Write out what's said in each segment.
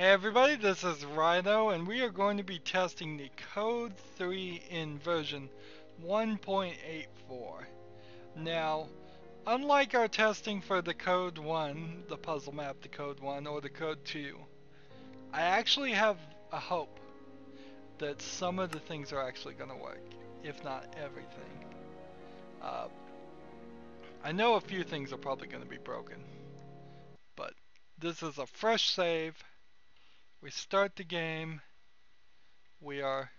Hey everybody, this is Rydo, and we are going to be testing the Code 3 in version 1.84. Now, unlike our testing for the Code 1, the puzzle map, the Code 1, or the Code 2, I actually have a hope that some of the things are actually going to work, if not everything. Uh, I know a few things are probably going to be broken, but this is a fresh save. We start the game. We are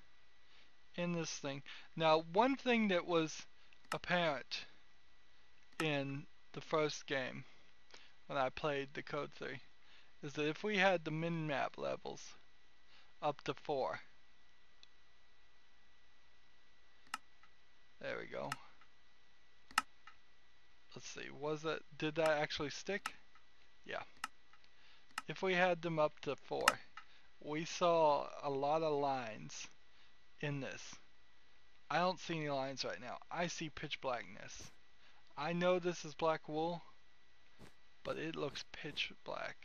in this thing. Now, one thing that was apparent in the first game when I played the Code 3 is that if we had the min-map levels up to 4, there we go. Let's see, did that actually stick? Yeah. If we had them up to 4, we saw a lot of lines in this. I don't see any lines right now. I see pitch blackness. I know this is black wool, but it looks pitch black.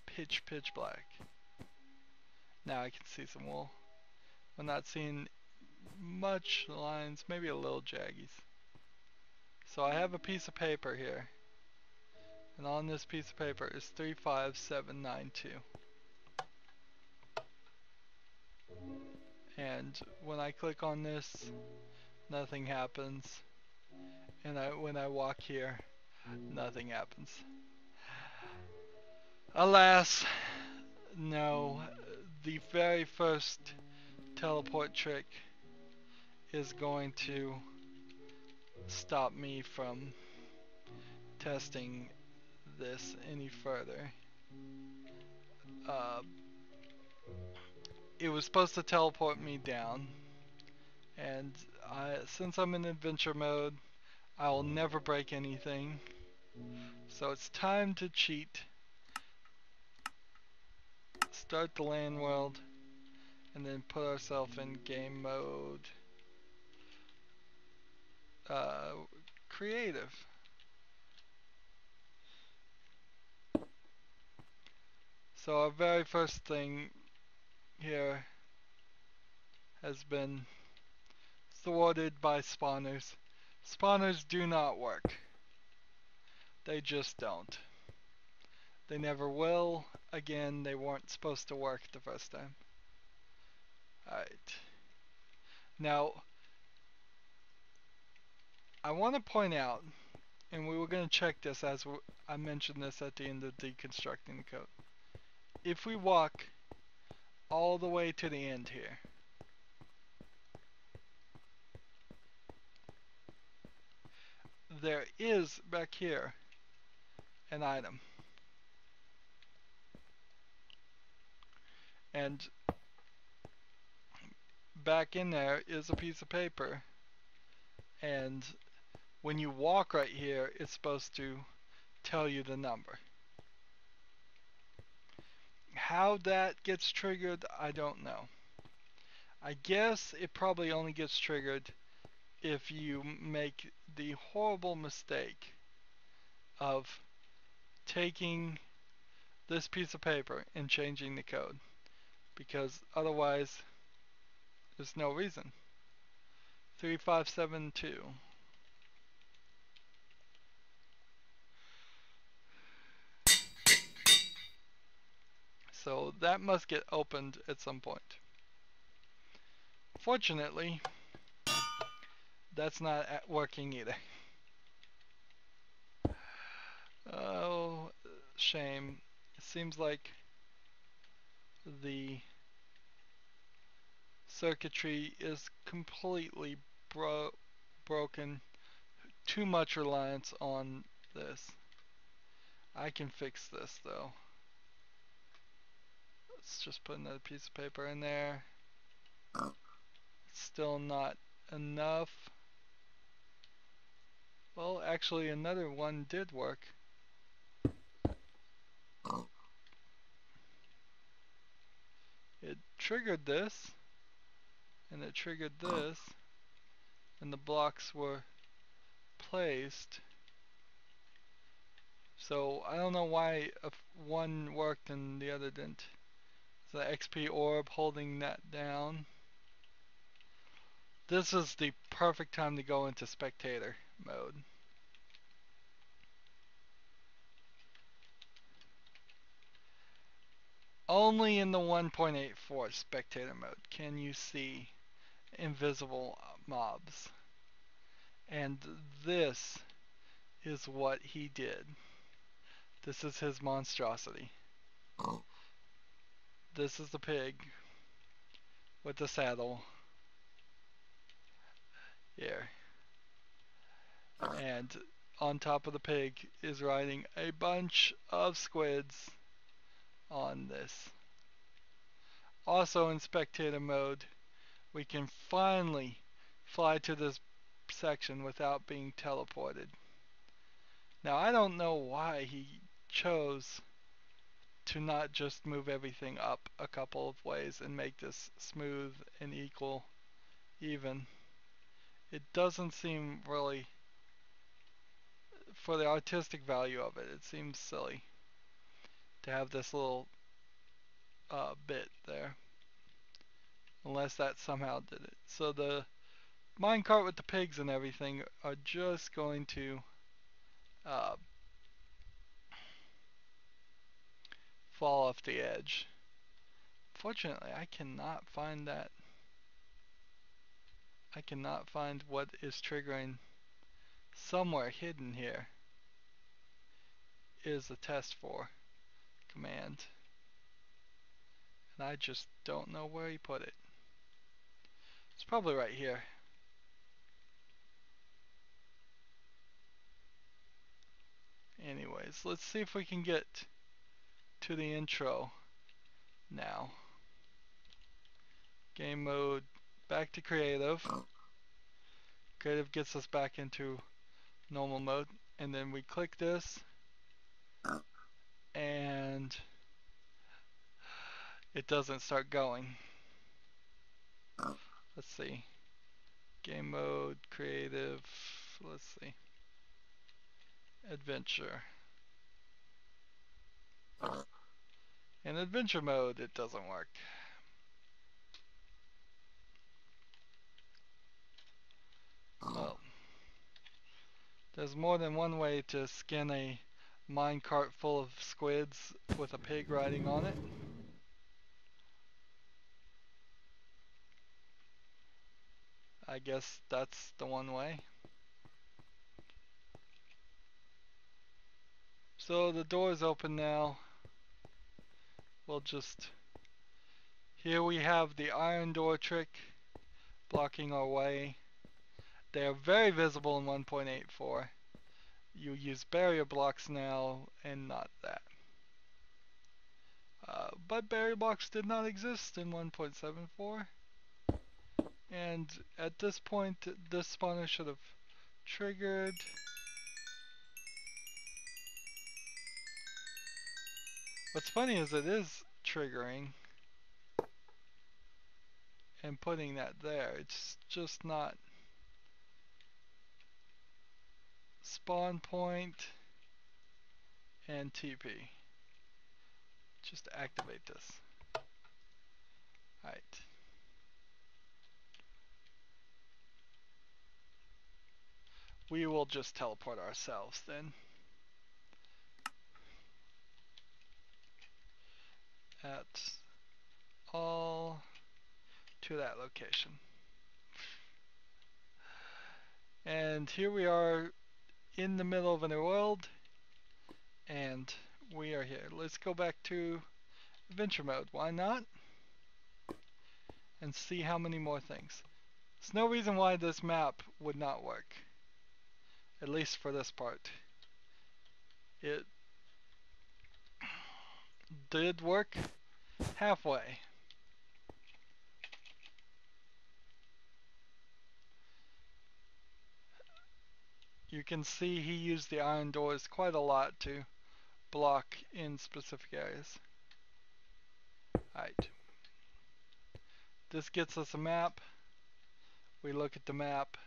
Pitch black. Now I can see some wool. I'm not seeing much lines, maybe a little jaggies. So I have a piece of paper here, and on this piece of paper is 35792. And when I click on this, nothing happens. And when I walk here, nothing happens. Alas, no. The very first teleport trick is going to stop me from testing this any further. Uh, it was supposed to teleport me down, and since I'm in adventure mode, I will never break anything. So it's time to cheat. Start the land world, and then put ourselves in game mode. Creative. So our very first thing here has been thwarted by spawners. Spawners do not work. They just don't. They never will. Again, they weren't supposed to work the first time. Alright. Now, I want to point out, and we were going to check this as I mentioned this at the end of deconstructing the code. If we walk all the way to the end here, there is back here an item. And back in there is a piece of paper. And when you walk right here, it's supposed to tell you the number. How that gets triggered, I don't know. I guess it probably only gets triggered if you make the horrible mistake of taking this piece of paper and changing the code, because otherwise there's no reason. 3572. So that must get opened at some point. Fortunately, that's not working either. Oh, shame. It seems like the circuitry is completely broken. Too much reliance on this. I can fix this though. Let's just put another piece of paper in there. It's still not enough. Well, actually another one did work. It triggered this, and it triggered this, and the blocks were placed So I don't know why one worked and the other didn't. The XP orb holding that down. This is the perfect time to go into spectator mode. Only in the 1.84 spectator mode can you see invisible mobs. And this is what he did. This is his monstrosity. This is the pig with the saddle here. And on top of the pig is riding a bunch of squids on this. Also in spectator mode, we can finally fly to this section without being teleported. Now I don't know why he chose to not just move everything up a couple of ways and make this smooth and even. It doesn't seem really, for the artistic value of it, it seems silly to have this little bit there. Unless that somehow did it. So the minecart with the pigs and everything are just going to uh, fall off the edge. Fortunately, I cannot find that. I cannot find what is triggering. Somewhere hidden here is a test for command. And I just don't know where he put it. It's probably right here. Anyways, let's see if we can get to the intro now. Game mode, back to creative. Creative gets us back into normal mode. And then we click this. And it doesn't start going. Let's see. Game mode, creative, let's see. Adventure. In adventure mode, it doesn't work. Well, there's more than one way to skin a minecart full of squids with a pig riding on it. I guess that's the one way. So the door is open now. We'll just... Here we have the iron door trick blocking our way. They are very visible in 1.84. You use barrier blocks now and not that. But barrier blocks did not exist in 1.74. And at this point, this spawner should have triggered. What's funny is it is triggering and putting that there. It's just not spawn point and TP. Just activate this. Alright. We will just teleport ourselves then. At all to that location. And here we are in the middle of a new world, and we are here. Let's go back to adventure mode. Why not? And see how many more things. There's no reason why this map would not work. At least for this part. It did work halfway. You can see he used the iron doors quite a lot to block in specific areas. Alright. This gets us a map. We look at the map.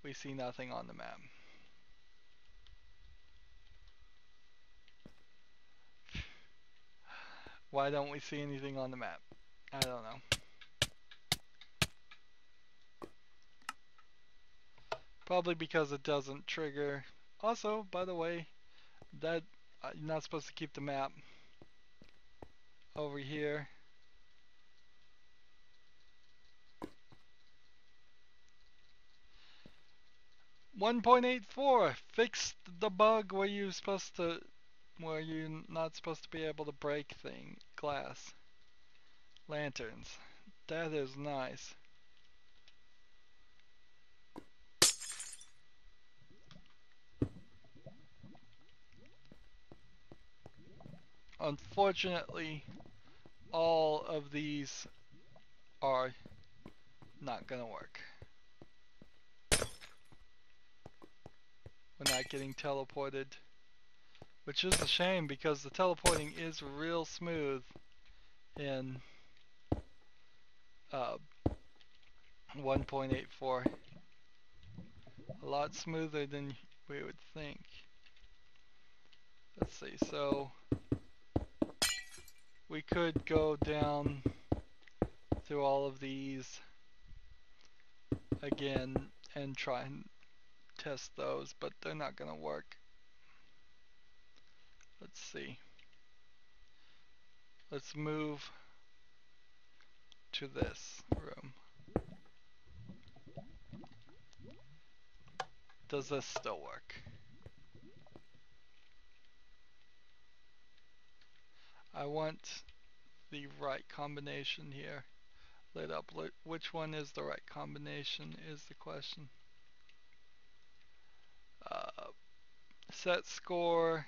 We see nothing on the map. Why don't we see anything on the map? I don't know. Probably because it doesn't trigger. Also, by the way, that you're not supposed to keep the map over here. .84 fixed the bug where you're not supposed to be able to break glass lanterns. That is nice. Unfortunately, all of these are not gonna work. We're not getting teleported, which is a shame because the teleporting is real smooth in uh, 1.84. A lot smoother than we would think. Let's see, so we could go down through all of these again and try and test those, but they're not gonna work. Let's see. Let's move to this room. Does this still work? I want the right combination here lit up. Which one is the right combination is the question. Uh, set score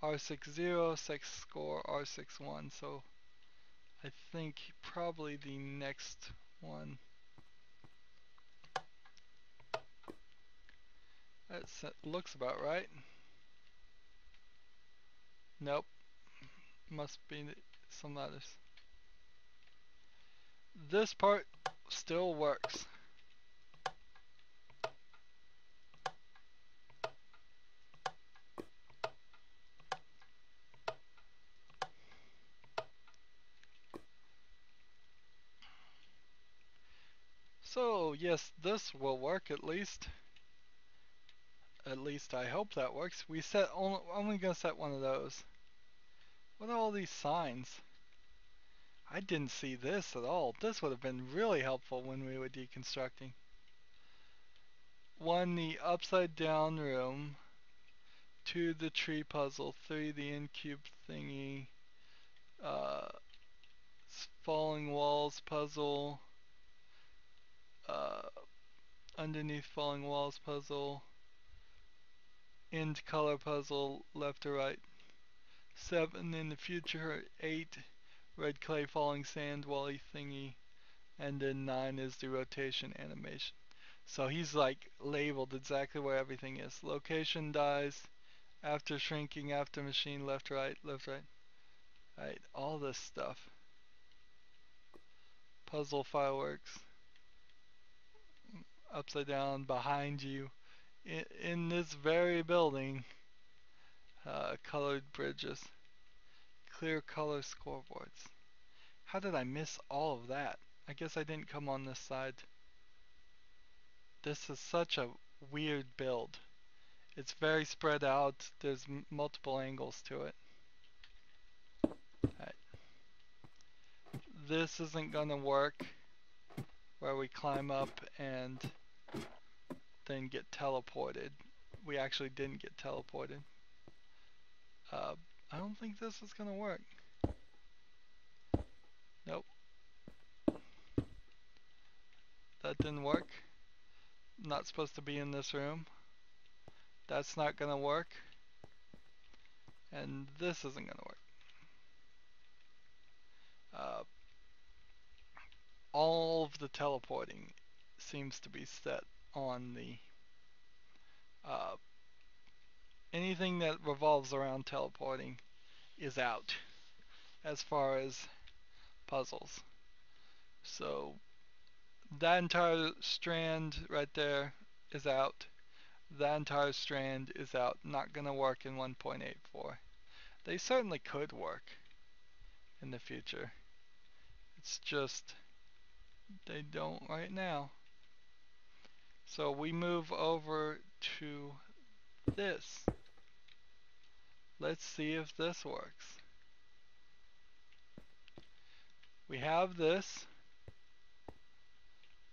R60, set score R61, so I think probably the next one. That looks about right. Nope, must be some others. This part still works. So yes, this will work at least. At least I hope that works. We set only gonna set one of those. What are all these signs? I didn't see this at all. This would have been really helpful when we were deconstructing. 1, the upside down room. 2, the tree puzzle. 3, the incube thingy. Uh, falling walls puzzle. Uh, underneath falling walls puzzle. End color puzzle, left to right. 7, in the future. 8, red clay falling sand wally thingy. And then 9 is the rotation animation. So he's like labeled exactly where everything is. Location dies, after shrinking, after machine, left, right, right, all this stuff. Puzzle fireworks, upside down, behind you, in this very building, colored bridges, clear color scoreboards. How did I miss all of that? I guess I didn't come on this side. This is such a weird build. It's very spread out. There's multiple angles to it. Right. This isn't gonna work where we climb up and then get teleported. We actually didn't get teleported. I don't think this is gonna work. Nope. That didn't work. Not supposed to be in this room. That's not gonna work. And this isn't gonna work. All of the teleporting seems to be set on the anything that revolves around teleporting is out as far as puzzles. So that entire strand right there is out. That entire strand is out. Not gonna work in 1.84. They certainly could work. in the future. It's just they don't right now. So we move over to this. Let's see if this works. We have this.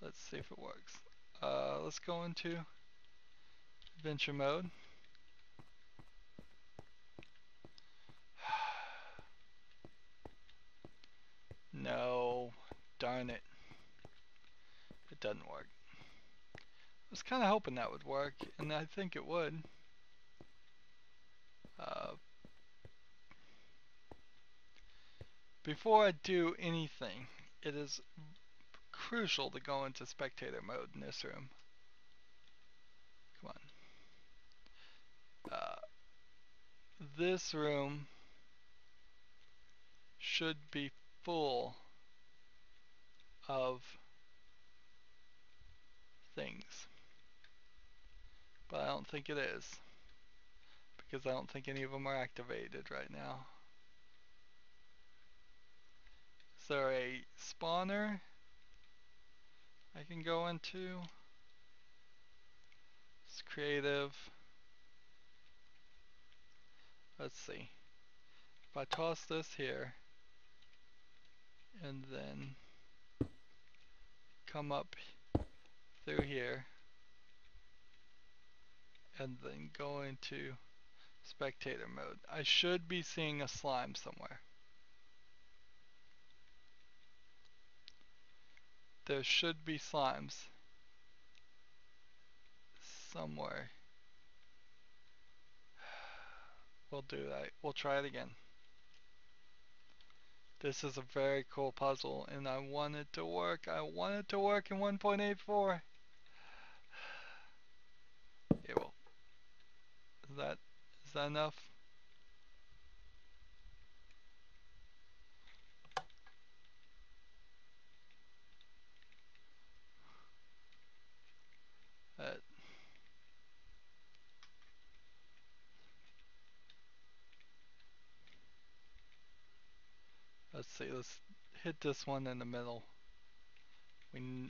Let's see if it works. Let's go into adventure mode. No, darn it. It doesn't work. I was kind of hoping that would work, and I think it would. Before I do anything, it is crucial to go into spectator mode in this room. Come on. This room should be full of things, but I don't think it is, because I don't think any of them are activated right now. Is there a spawner I can go into? It's creative. Let's see. If I toss this here and then come up through here and then go into spectator mode, I should be seeing a slime somewhere. There should be slimes somewhere. We'll do that. We'll try it again. This is a very cool puzzle, and I want it to work. I want it to work in 1.84. It will. Is that enough? Uh, let's see. Let's hit this one in the middle. Alright,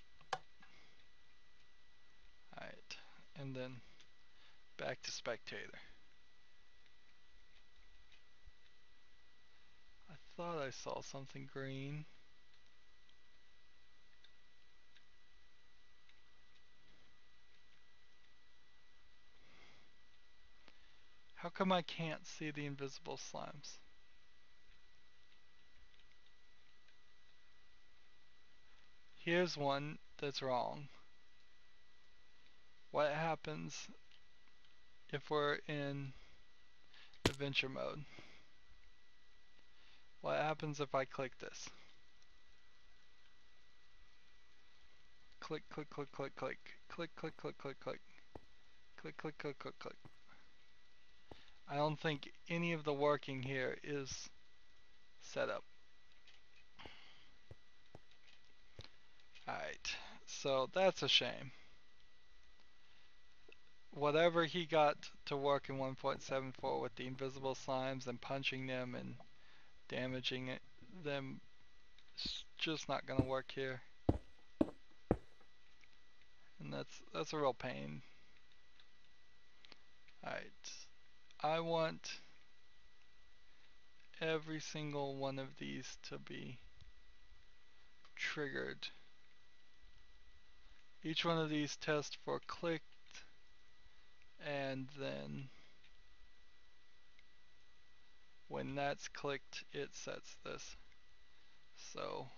and then back to spectator. I thought I saw something green. How come I can't see the invisible slimes? Here's one that's wrong. What happens if we're in adventure mode? What happens if I click this? Click, click, click, click, click. Click, click, click, click, click. Click, click, click, click, click. I don't think any of the working here is set up. Alright, so that's a shame. Whatever he got to work in 1.74 with the invisible slimes and punching them and damaging them, it's just not gonna work here. And that's a real pain. Alright, I want every single one of these to be triggered. Each one of these tests for clicked, and then when that's clicked, it sets this. So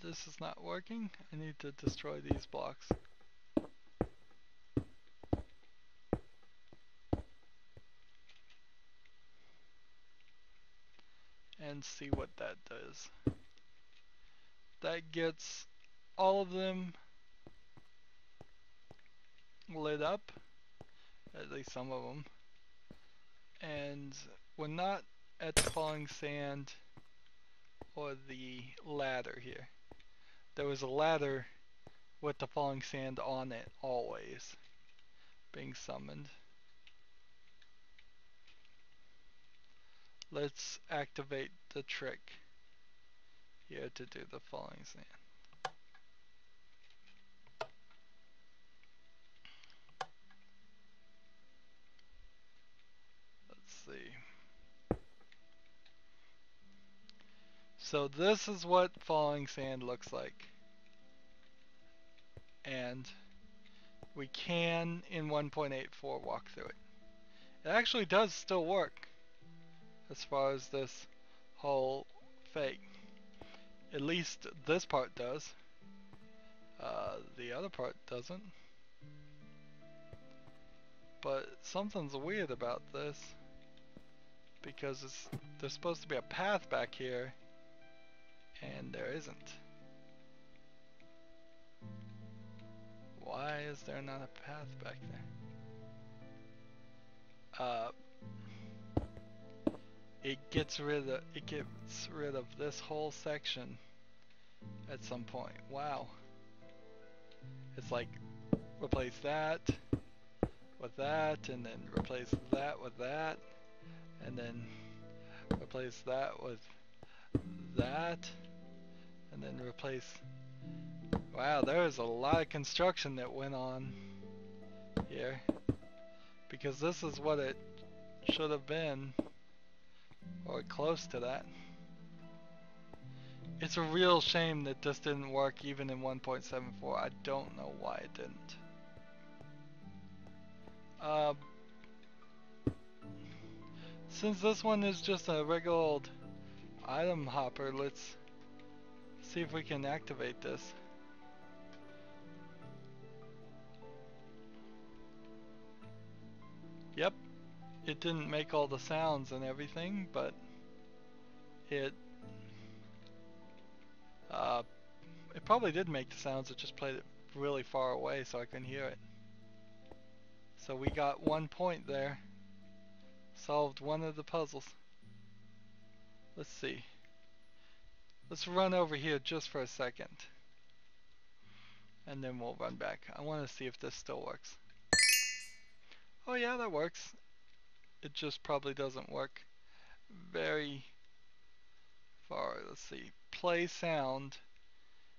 this is not working. I need to destroy these blocks. And see what that does. That gets all of them lit up, at least some of them. And we're not at the falling sand or the ladder here. there was a ladder with the falling sand on it always being summoned. Let's activate the trick here to do the falling sand. Let's see. So this is what falling sand looks like. And we can, in 1.84, walk through it. It actually does still work as far as this whole fake. At least this part does. The other part doesn't. But something's weird about this because there's supposed to be a path back here and there isn't. Why is there not a path back there? It gets rid of this whole section at some point. Wow. It's like replace that with that, and then replace that with that, and then replace that with that, and then replace. Wow, there is a lot of construction that went on here because this is what it should have been, or close to that. It's a real shame that this didn't work even in 1.74. I don't know why it didn't. Since this one is just a regular old item hopper, let's see if we can activate this. Yep, it didn't make all the sounds and everything, but it probably did make the sounds. It just played it really far away so I couldn't hear it. So we got 1 point there. Solved one of the puzzles. Let's see. Let's run over here just for a second. And then we'll run back. I want to see if this still works. Oh yeah, that works. It just probably doesn't work very far. Let's see. Play sound.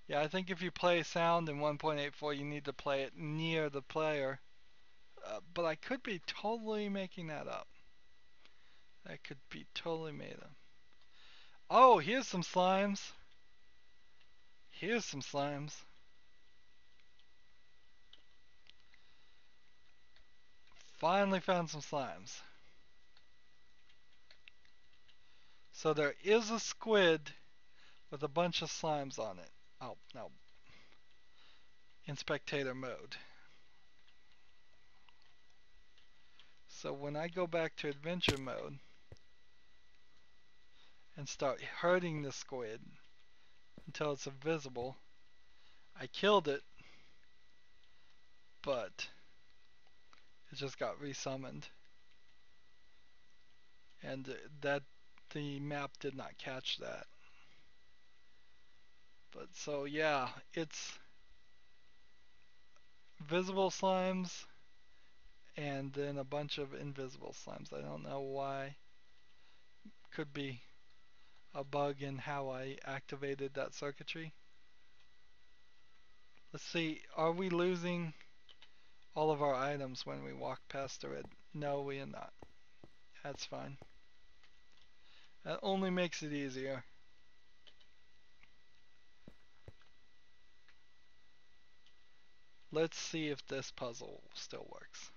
Yeah, I think if you play sound in 1.84, you need to play it near the player. But I could be totally making that up. That could be totally made up. Oh, here's some slimes. Here's some slimes. Finally found some slimes. So there is a squid with a bunch of slimes on it. Oh, no. In spectator mode. So when I go back to adventure mode and start hurting the squid until it's invisible, I killed it, but it just got resummoned. And that the map did not catch that. But so yeah, it's visible slimes and then a bunch of invisible slimes. I don't know why. Could be a bug in how I activated that circuitry. Let's see, are we losing all of our items when we walk past the red? No, we are not. That's fine. That only makes it easier. Let's see if this puzzle still works.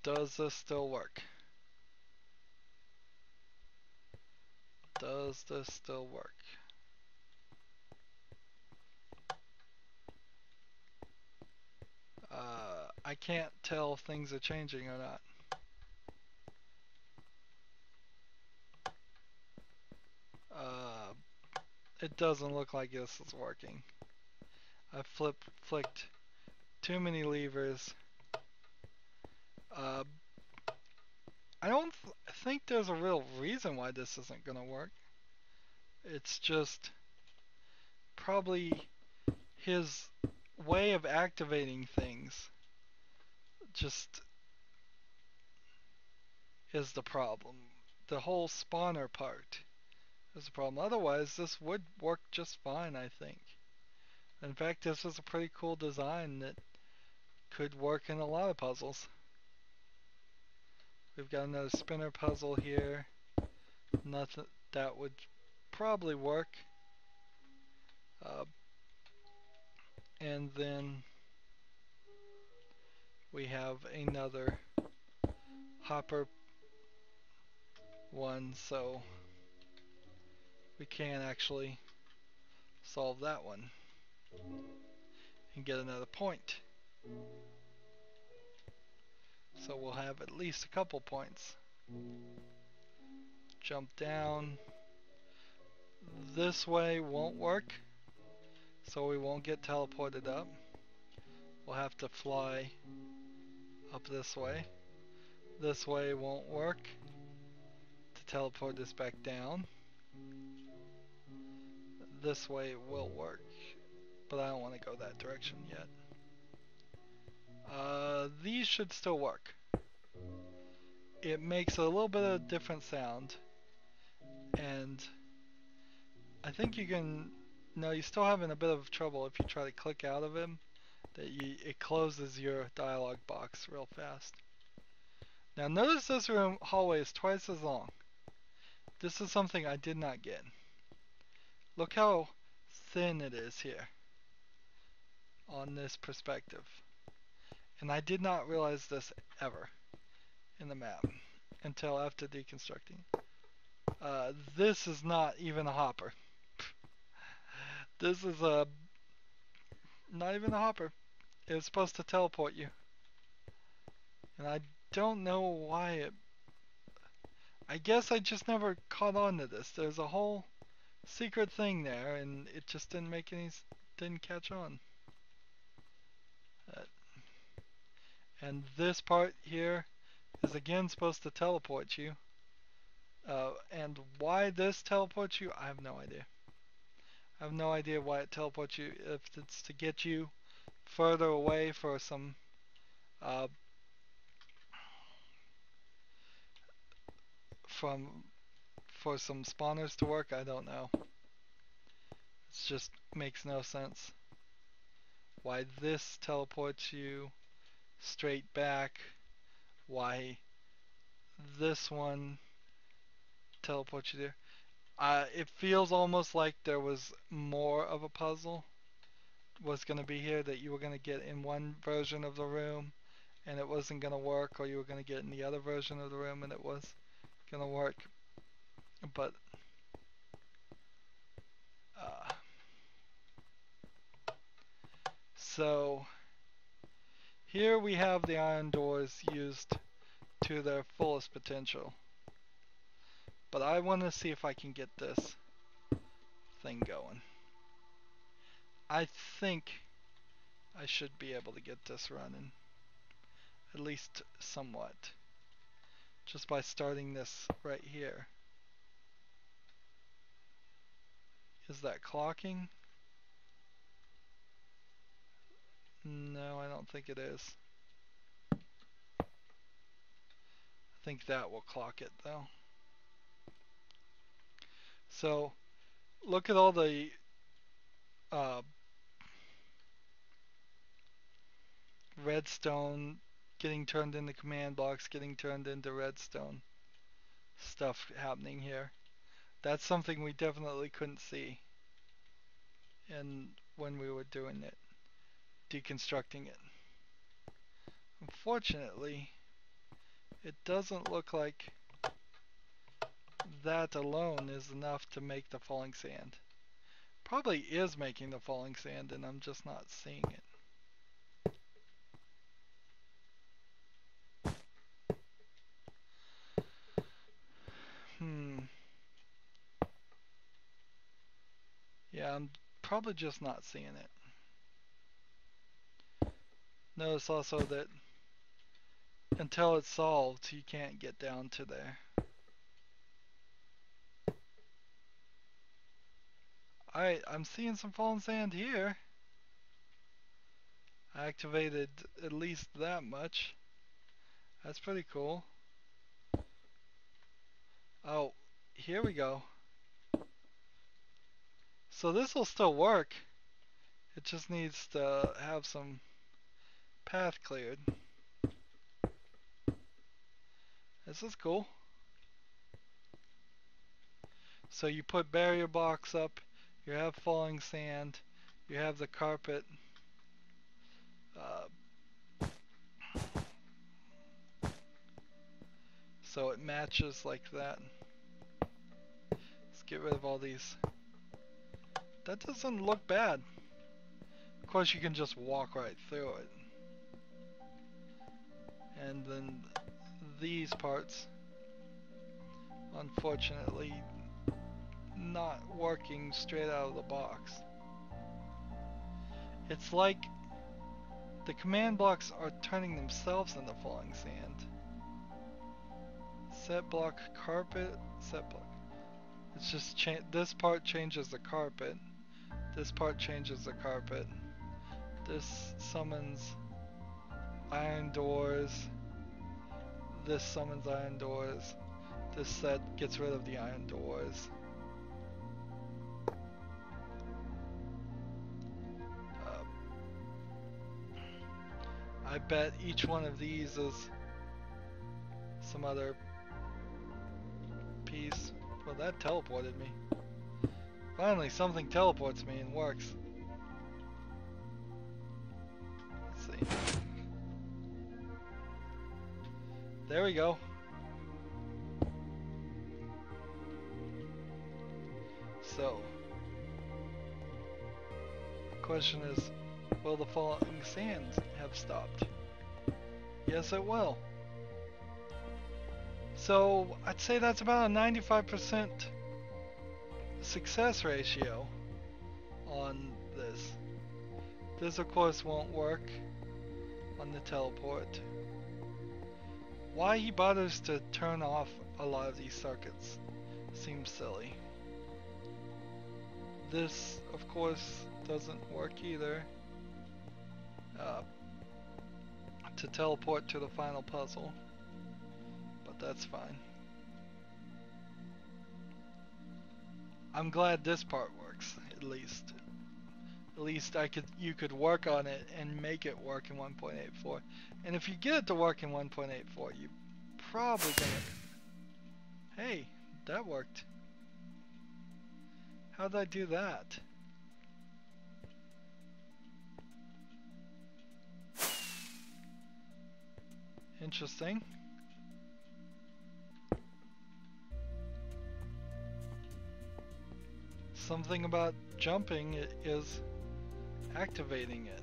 Does this still work? Does this still work? I can't tell if things are changing or not. It doesn't look like this is working. I flicked too many levers. I don't think there's a real reason why this isn't gonna work. It's just probably his way of activating things just is the problem. The whole spawner part is the problem. Otherwise, this would work just fine, I think. In fact, this is a pretty cool design that could work in a lot of puzzles. We've got another spinner puzzle here. Nothing that would probably work. Uh, and then we have another hopper one, so we can actually solve that one and get another point. So we'll have at least a couple points. Jump down. This way won't work, so we won't get teleported up. We'll have to fly up this way. This way won't work to teleport us back down. This way will work, but I don't want to go that direction yet. These should still work. It makes a little bit of different sound, and I think you can. No, you're still having a bit of trouble if you try to click out of him. It closes your dialog box real fast. Now notice this room hallway is twice as long. This is something I did not get. Look how thin it is here on this perspective. And I did not realize this ever in the map until after deconstructing. This is not even a hopper. This is not even a hopper. It was supposed to teleport you. And I don't know why it... I guess I just never caught on to this. There's a whole secret thing there, and it just didn't catch on. And this part here is again supposed to teleport you. And why this teleports you, I have no idea. I have no idea why it teleports you. If it's to get you further away for some for some spawners to work, I don't know. It just makes no sense. Why this teleports you straight back, why this one teleports you there. It feels almost like there was more of a puzzle was going to be here that you were going to get in one version of the room and it wasn't going to work, or you were going to get in the other version of the room and it was going to work. But so here we have the iron doors used to their fullest potential. But I want to see if I can get this thing going. I think I should be able to get this running, at least somewhat, just by starting this right here. Is that clocking? No, I don't think it is. I think that will clock it though. So look at all the redstone getting turned into command blocks, getting turned into redstone stuff happening here. That's something we definitely couldn't see when we were doing it, deconstructing it. Unfortunately, it doesn't look like that alone is enough to make the falling sand. Probably is making the falling sand and I'm just not seeing it. Yeah, I'm probably just not seeing it. Notice also that until it's solved, you can't get down to there. Alright, I'm seeing some fallen sand here. I activated at least that much. That's pretty cool. Oh, here we go. So this will still work. It just needs to have some path cleared. This is cool. So you put barrier blocks up, you have falling sand, you have the carpet. So it matches like that. Let's get rid of all these. That doesn't look bad. Of course you can just walk right through it. And then these parts, unfortunately, not working straight out of the box. It's like the command blocks are turning themselves into falling sand. Set block carpet, set block. It's just this part changes the carpet. This part changes the carpet. This summons iron doors. This summons iron doors. This set gets rid of the iron doors. I bet each one of these is some other piece. Well, that teleported me. Finally, something teleports me and works. Let's see. There we go. So, the question is, will the falling sand have stopped? Yes, it will. So, I'd say that's about a 95% success ratio on this. This, of course, won't work on the teleport. Why he bothers to turn off a lot of these circuits seems silly. This, of course, doesn't work either. To teleport to the final puzzle, but that's fine. I'm glad this part works, at least. At least you could work on it and make it work in 1.84. And if you get it to work in 1.84, you probably gonna... Hey, that worked. How'd I do that? Interesting. Something about jumping is activating it.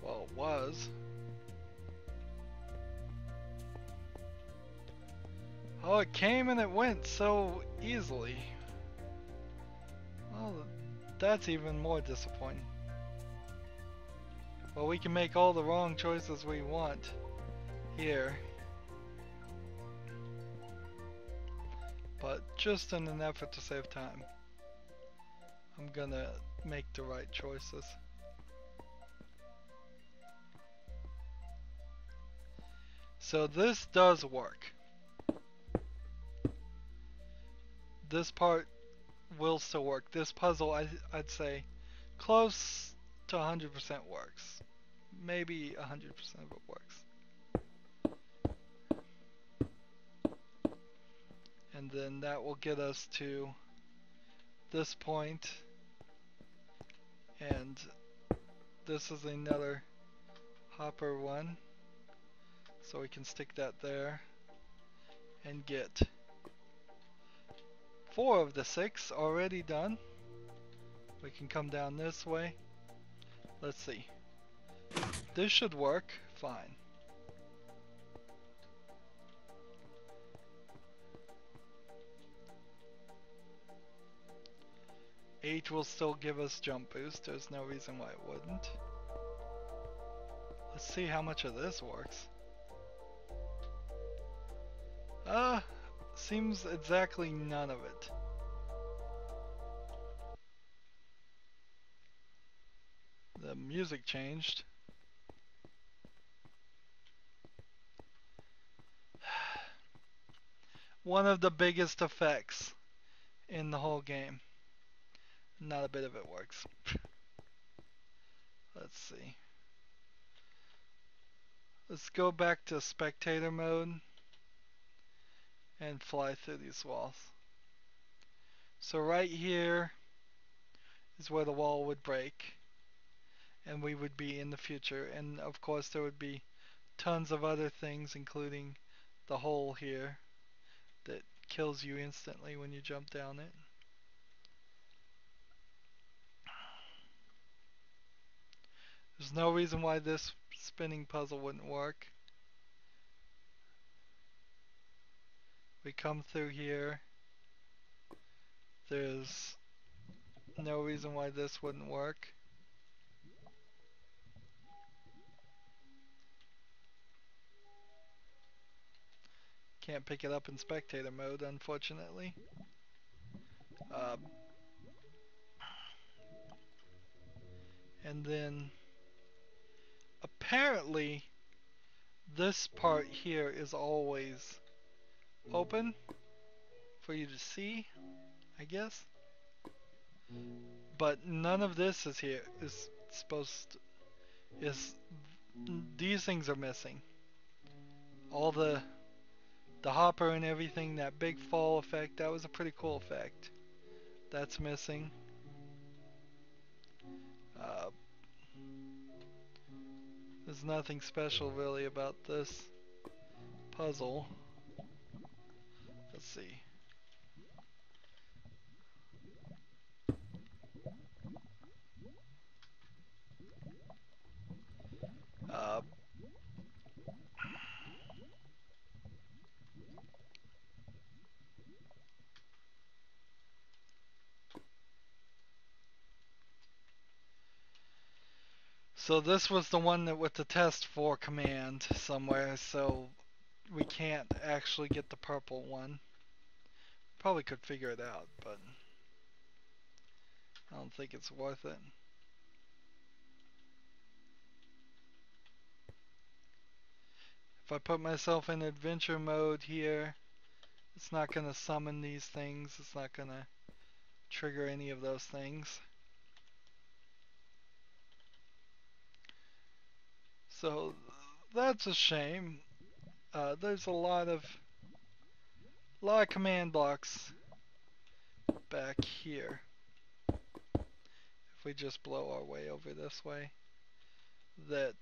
Well, it was. Oh, it came and it went so easily. Well, that's even more disappointing. Well, we can make all the wrong choices we want here. But just in an effort to save time, I'm gonna make the right choices. So this does work. This part will still work. This puzzle, I'd say, close to 100% works. Maybe 100% of it works. And then that will get us to this point. And this is another hopper one. So we can stick that there and get 4 of the 6 already done. We can come down this way. Let's see. This should work fine. gauge will still give us jump boost. There's no reason why it wouldn't. Let's see how much of this works. Seems exactly none of it. The music changed. One of the biggest effects in the whole game. Not a bit of it works. Let's see. Let's go back to spectator mode and fly through these walls. So right here is where the wall would break and we would be in the future, and of course there would be tons of other things, including the hole here that kills you instantly when you jump down it. There's no reason why this spinning puzzle wouldn't work. We come through here. There's no reason why this wouldn't work. Can't pick it up in spectator mode, unfortunately. And then apparently this part here is always open for you to see, I guess. But none of this is here. Is supposed to, is these things are missing. All the hopper and everything, that big fall effect, that was a pretty cool effect. That's missing. There's nothing special really about this puzzle. Let's see. So this was the one that with the test for command somewhere, so we can't actually get the purple one. Probably could figure it out, but I don't think it's worth it. If I put myself in adventure mode here, it's not going to summon these things. It's not going to trigger any of those things. So that's a shame. There's a lot of command blocks back here. If we just blow our way over this way, that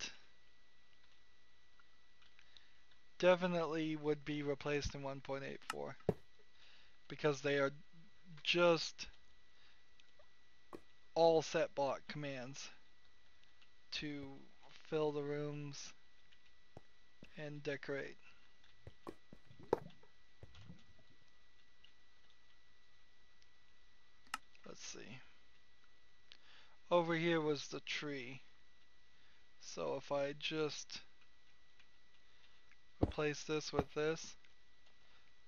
definitely would be replaced in 1.84 because they are just all set block commands to fill the rooms and decorate. Let's see. Over here was the tree. So if I just replace this with this,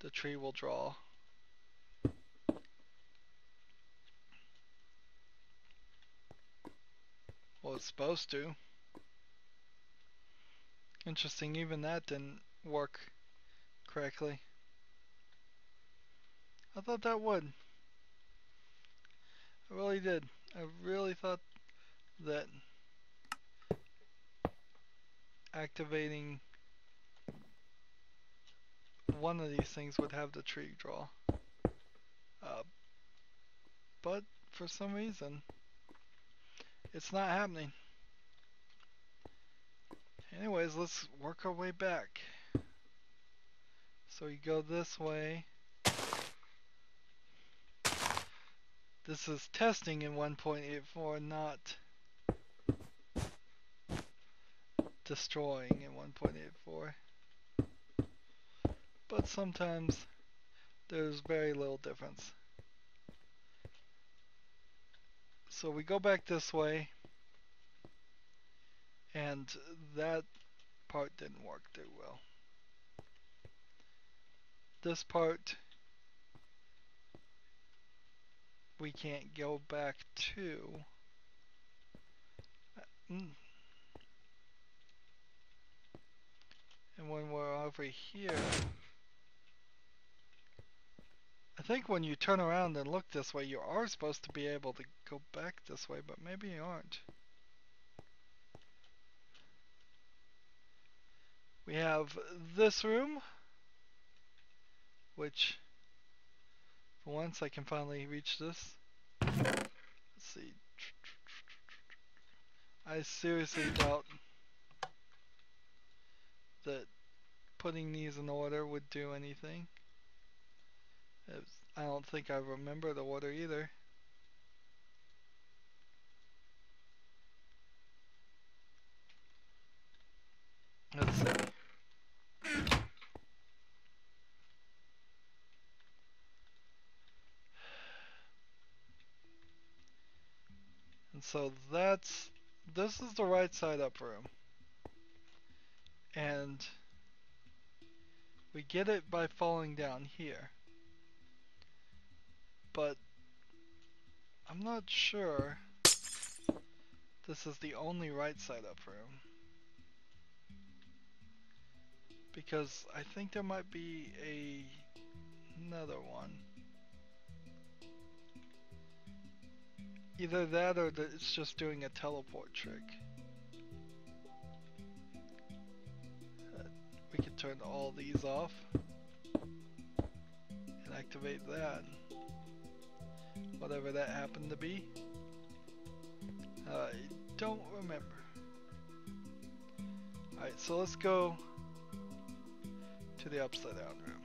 the tree will draw. Well, it's supposed to. Interesting, even that didn't work correctly. I thought that would. I really did. I really thought that activating one of these things would have the tree draw. But for some reason, it's not happening. Anyways, let's work our way back. So you go this way. This is testing in 1.84, not destroying in 1.84. But sometimes there's very little difference. So we go back this way, and that part didn't work too well. This part we can't go back to. And when we're over here, I think when you turn around and look this way, you are supposed to be able to go back this way, but maybe you aren't. We have this room, which for once I can finally reach this. Let's see. I seriously doubt that putting these in order would do anything. I don't think I remember the order either. Let's see. And so this is the right side up room. And we get it by falling down here. But I'm not sure this is the only right side up room. Because I think there might be another one. Either that or it's just doing a teleport trick. We could turn all these off and activate that. Whatever that happened to be. I don't remember. Alright, so let's go to the upside down room.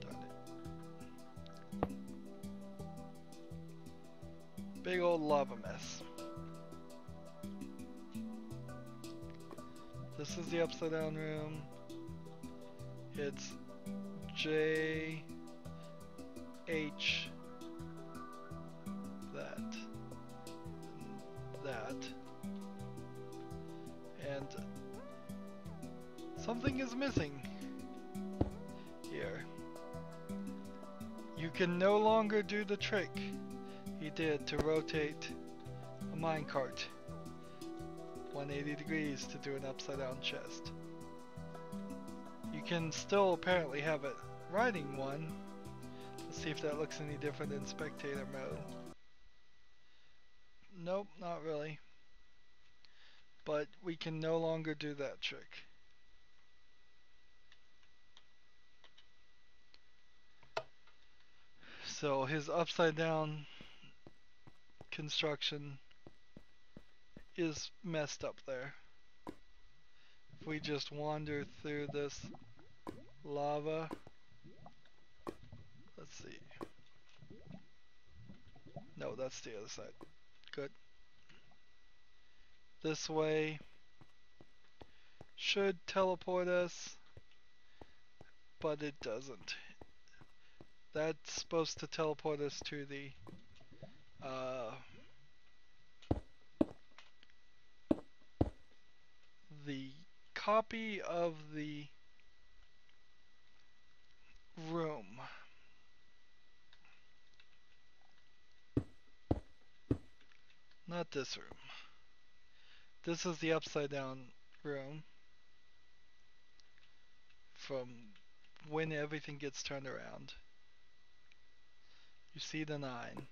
Darn it. Big old lava mess. This is the upside down room. It's J H that and something is missing here. You can no longer do the trick he did to rotate a minecart 180 degrees to do an upside down chest. You can still apparently have it riding one. Let's see if that looks any different in spectator mode. Nope, not really. But we can no longer do that trick. So his upside down construction is messed up there. If we just wander through this lava, let's see. No, that's the other side. Good. This way should teleport us, but it doesn't. That's supposed to teleport us to the copy of the room. Not this room. This is the upside down room from when everything gets turned around. You see the 9,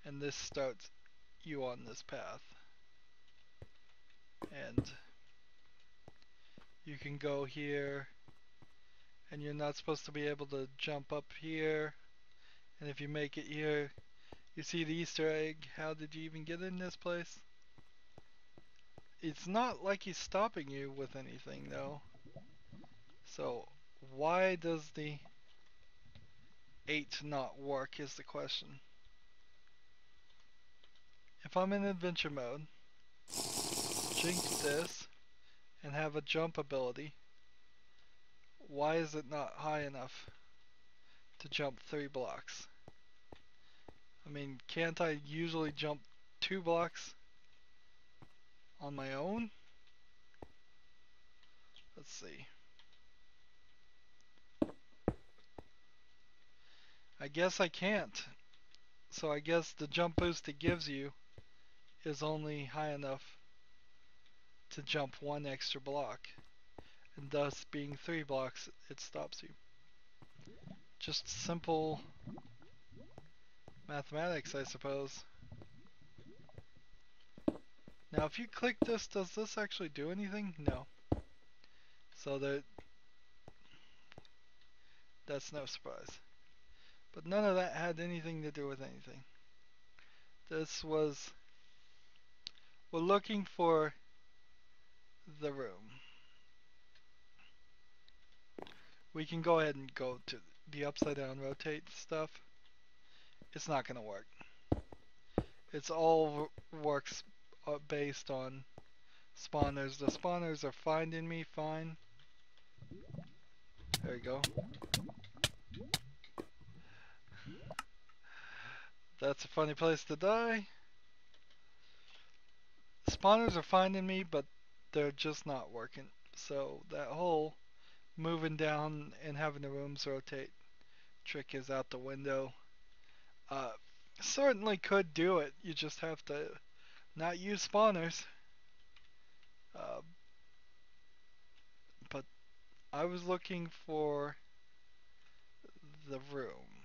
and this starts you on this path. And you can go here, and you're not supposed to be able to jump up here. And if you make it here, you see the Easter egg. How did you even get in this place? It's not like he's stopping you with anything though. So why does the 8 not work is the question. If I'm in adventure mode, jinx this, and have a jump ability, why is it not high enough to jump 3 blocks. I mean, can't I usually jump 2 blocks on my own? Let's see. I guess I can't. So I guess the jump boost it gives you is only high enough to jump 1 extra block. And thus, being 3 blocks, it stops you. Just simple mathematics, I suppose. Now, if you click this, does this actually do anything? No. So that's no surprise. But none of that had anything to do with anything. This was, we're looking for the room. We can go ahead and go to the upside down rotate stuff. It's not going to work. It's all works based on spawners. The spawners are finding me fine. There you go. That's a funny place to die. Spawners are finding me, but they're just not working. So that whole moving down and having the rooms rotate trick is out the window. Uh, Certainly could do it. You just have to not use spawners. Uh, but I was looking for the room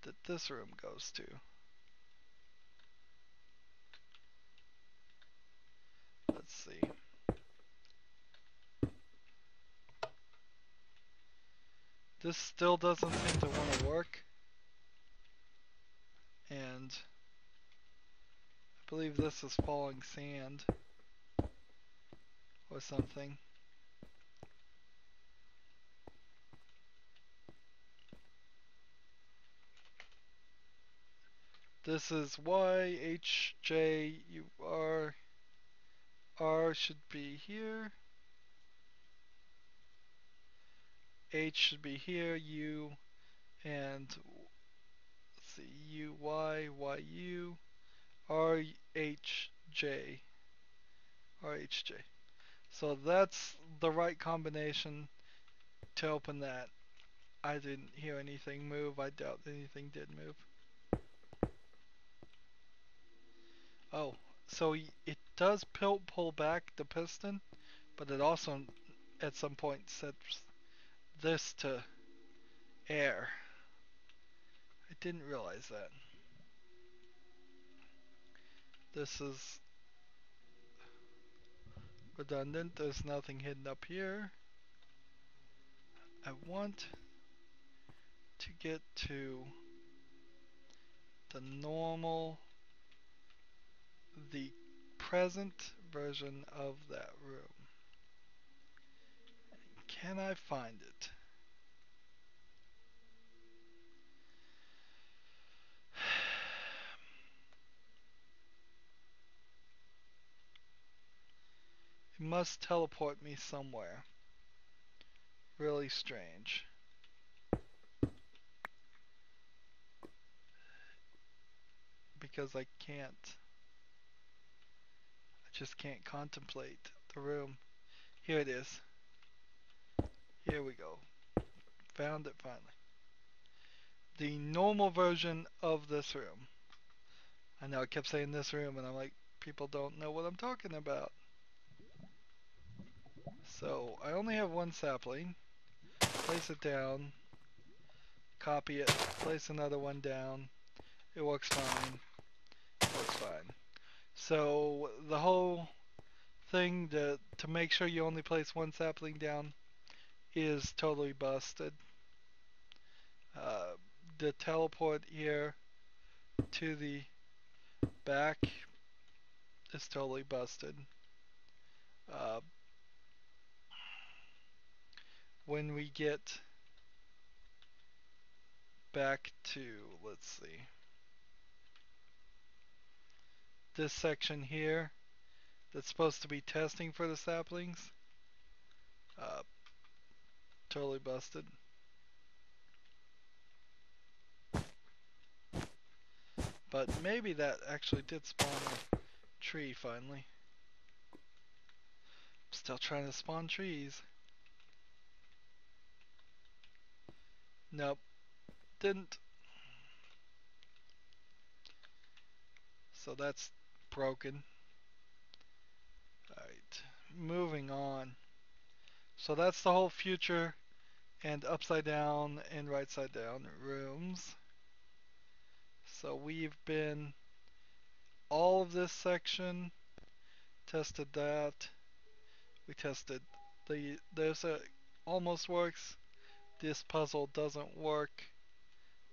that this room goes to. Let's see. This still doesn't seem to want to work. And I believe this is falling sand or something. This is Y, H, J, U, R. R should be here. H should be here. U and let's see. U, Y, Y, U. R, H, J. R, H, J. So that's the right combination to open that. I didn't hear anything move. I doubt anything did move. Oh, so it does pull back the piston, but it also at some point sets this to air. I didn't realize that. This is redundant. There's nothing hidden up here. I want to get to the normal, the present version of that room. Can I find it? It must teleport me somewhere. Really strange. Because I just can't contemplate the room. Here it is. Here we go. Found it finally. The normal version of this room. I know I kept saying this room and I'm like, people don't know what I'm talking about. So I only have one sapling. Place it down. Copy it. Place another one down. It works fine. It works fine. So the whole thing to make sure you only place one sapling down is totally busted. The teleport here to the back is totally busted. Uh, when we get back to, let's see, this section here that's supposed to be testing for the saplings, uh, totally busted. But maybe that actually did spawn a tree finally. Still trying to spawn trees. Nope, didn't. So that's broken. Alright, moving on. So that's the whole future and upside down and right side down rooms. So we've been all of this section, tested that. We tested there's a almost works. This puzzle doesn't work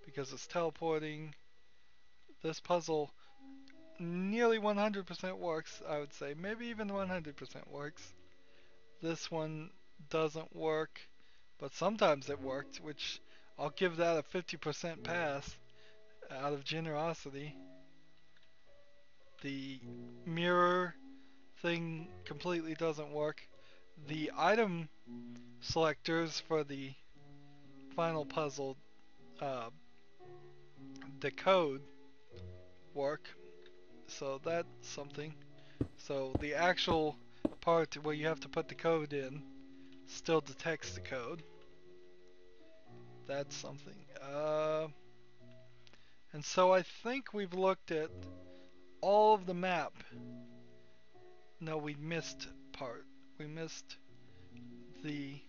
because it's teleporting. This puzzle nearly 100% works, I would say. Maybe even 100% works. This one doesn't work, but sometimes it worked, which I'll give that a 50% pass out of generosity. The mirror thing completely doesn't work. The item selectors for the final puzzle, uh, the code, work, so that's something. So the actual part where you have to put the code in still detects the code. That's something. And so I think we've looked at all of the map. No, we missed part. We missed the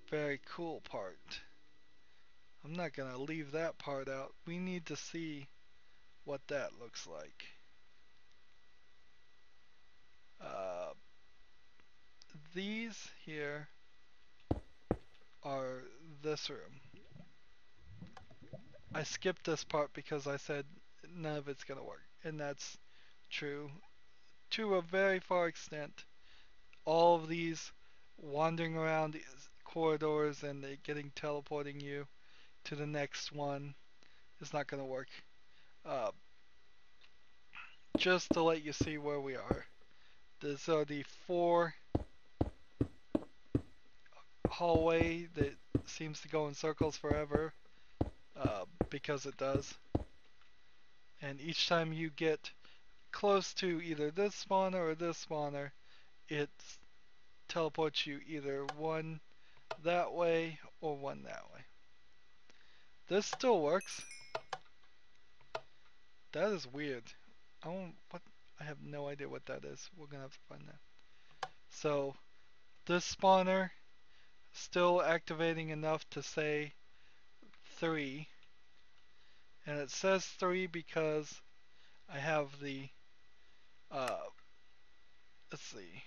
very cool part. I'm not gonna leave that part out. We need to see what that looks like. Uh, these here are this room. I skipped this part because I said none of it's gonna work, and that's true to a very far extent. All of these wandering around these corridors and they teleporting you to the next one is not gonna work. Uh, just to let you see where we are. These are the 4 hallway that seems to go in circles forever, because it does. And each time you get close to either this spawner or this spawner, it teleports you either one that way or one that way. This still works. That is weird. I have no idea what that is. We're gonna have to find that. So this spawner still activating enough to say 3, and it says 3 because I have the let's see,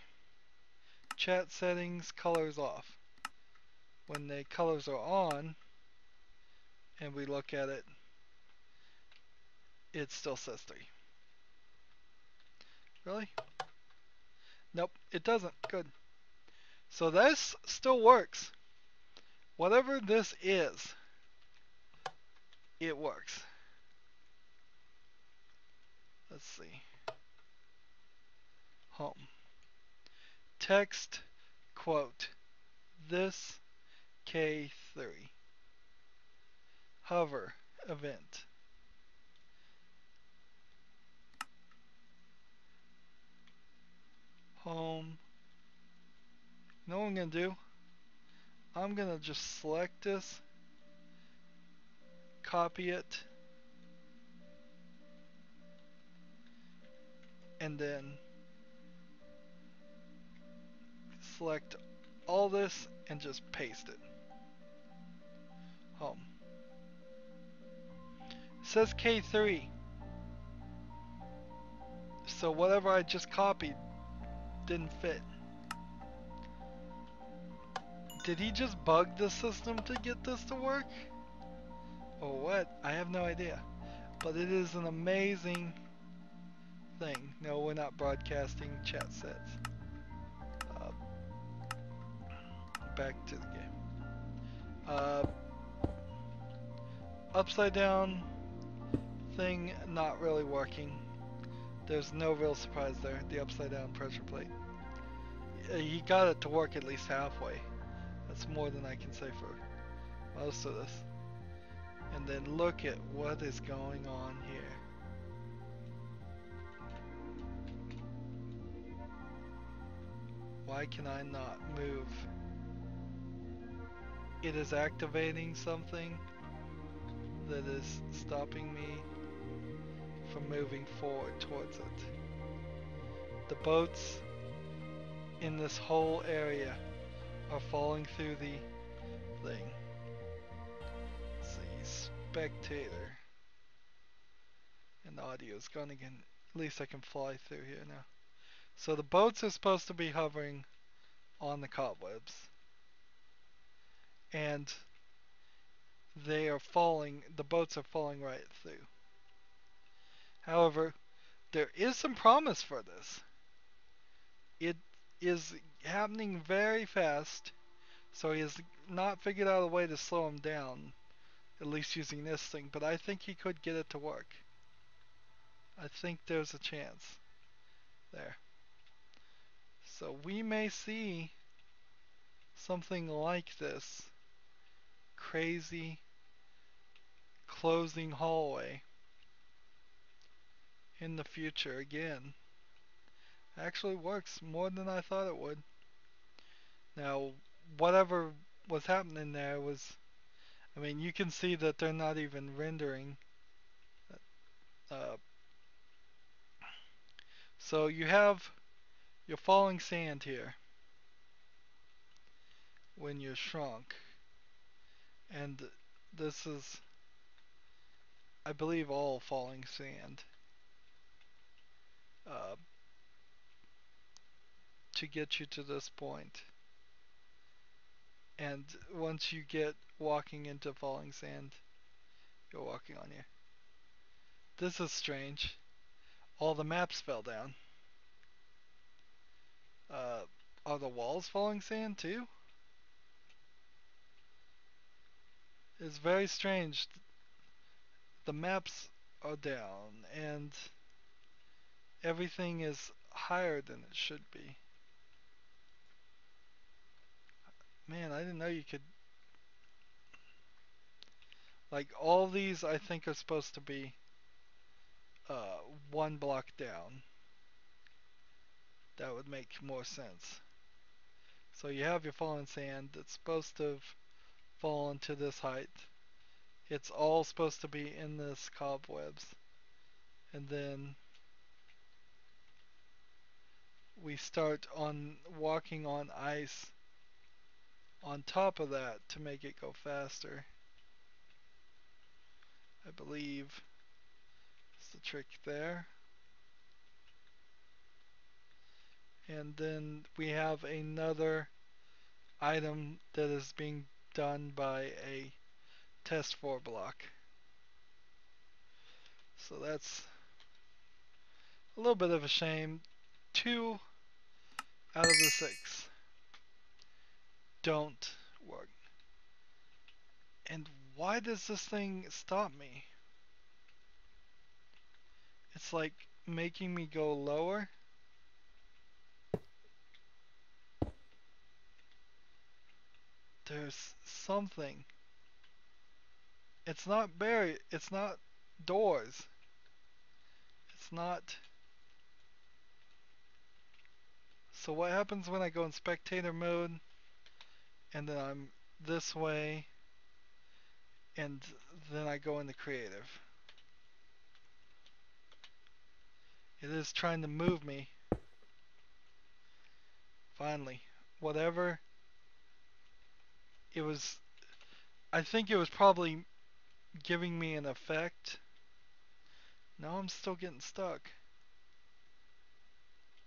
chat settings, colors off. When the colors are on and we look at it, it still says 3. Really? Nope, it doesn't. Good. So this still works. Whatever this is, it works. Let's see. Home. Text, quote, this K3. Hover, event. Home. You know what I'm going to do? I'm going to just select this, copy it, and then select all this and just paste it. Home. It says K3. So whatever I just copied didn't fit. Did he just bug the system to get this to work? Or what? I have no idea. But it is an amazing thing. No, we're not broadcasting chat sets. Back to the game. Upside down thing not really working. There's no real surprise there. The upside down pressure plate. He got it to work at least halfway. That's more than I can say for most of this. And then look at what is going on here. Why can I not move? It is activating something that is stopping me from moving forward towards it. The boats in this whole area are falling through the thing. Let's see, spectator. And audio is gone again. At least I can fly through here now. So the boats are supposed to be hovering on the cobwebs. And they are falling, the boats are falling right through. However, there is some promise for this. It is happening very fast, so he has not figured out a way to slow him down, at least using this thing, but I think he could get it to work. I think there's a chance there. So we may see something like this crazy closing hallway in the future again. Actually works more than I thought it would. Now, whatever was happening there was, I mean, you can see that they're not even rendering. Uh, so you have your falling sand here when you're shrunk. And this is, I believe, all falling sand. Uh, to get you to this point. And once you get walking into falling sand, you're walking on here. This is strange. All the maps fell down. Are the walls falling sand too? It's very strange. The maps are down and everything is higher than it should be. Man, I didn't know you could. Like, all these I think are supposed to be uh, one block down. That would make more sense. So you have your fallen sand that's supposed to have fallen to this height. It's all supposed to be in this cobwebs. And then we start on walking on ice on top of that to make it go faster. I believe it's the trick there. And then we have another item that is being done by a test 4 block. So that's a little bit of a shame. 2 out of the 6 don't work. And why does this thing stop me? It's like making me go lower. There's something. It's not barrier. It's not doors. It's not. So what happens when I go in spectator mode and then I'm this way and then I go into creative? It is trying to move me. Finally. Whatever. It was. I think it was probably giving me an effect. No, I'm still getting stuck.